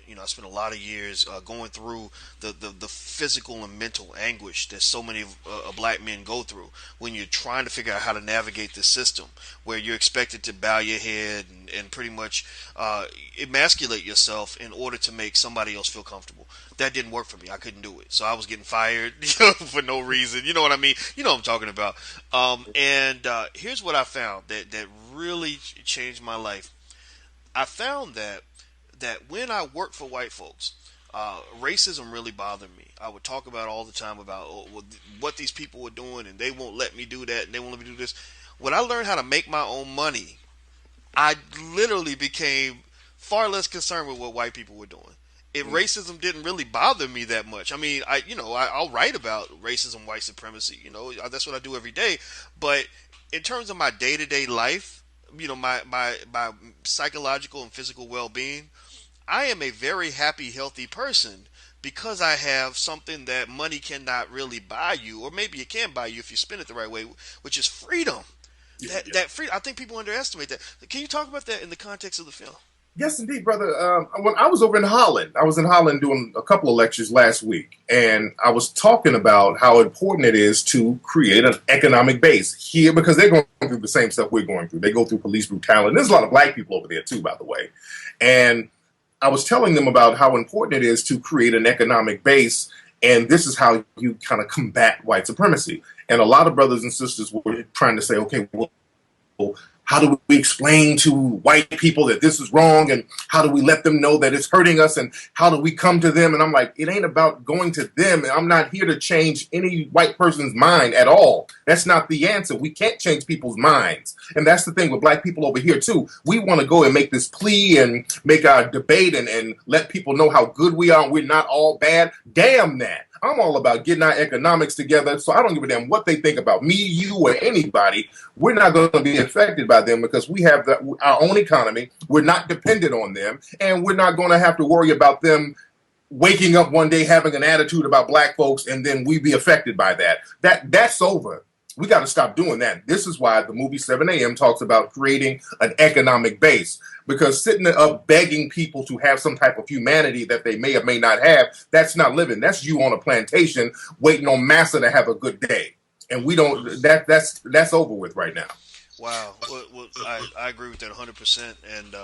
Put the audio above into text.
You know, I spent a lot of years going through the physical and mental anguish that so many black men go through when you're trying to figure out how to navigate this system where you're expected to bow your head and pretty much emasculate yourself in order to make somebody else feel comfortable. That didn't work for me. I couldn't do it. So I was getting fired for no reason. You know what I mean? You know what I'm talking about. And here's what I found that really changed my life. I found that when I worked for white folks, racism really bothered me. I would talk about all the time about what these people were doing, and they won't let me do that, and they won't let me do this. When I learned how to make my own money, I literally became far less concerned with what white people were doing. If racism didn't really bother me that much, I mean, I'll write about racism, white supremacy. You know, that's what I do every day. But in terms of my day to day life, my psychological and physical well being, I am a very happy, healthy person because I have something that money cannot really buy you, or maybe it can buy you if you spend it the right way, which is freedom. Yeah, yeah. That free, I think people underestimate that. Can you talk about that in the context of the film? Yes, indeed, brother. When I was over in Holland, I was in Holland doing a couple of lectures last week, and I was talking about how important it is to create an economic base here because they're going through the same stuff we're going through. They go through police brutality. There's a lot of black people over there too, by the way. And I was telling them about how important it is to create an economic base, and this is how you kind of combat white supremacy. And a lot of brothers and sisters were trying to say, okay, well, how do we explain to white people that this is wrong, and how do we let them know that it's hurting us, and how do we come to them? And I'm like, it ain't about going to them. I'm not here to change any white person's mind at all. That's not the answer. We can't change people's minds. And that's the thing with black people over here too. We want to go and make this plea and make our debate and let people know how good we are and we're not all bad. Damn that. I'm all about getting our economics together, so I don't give a damn what they think about me, you, or anybody. We're not going to be affected by them because we have our own economy. We're not dependent on them, and we're not going to have to worry about them waking up one day having an attitude about black folks, and then we be affected by that. That's over. We got to stop doing that. This is why the movie 7 a.m. talks about creating an economic base. Because sitting up begging people to have some type of humanity that they may or may not have, that's not living. That's you on a plantation waiting on massa to have a good day. And we don't. That's over with right now. Wow. Well, I agree with that 100%. And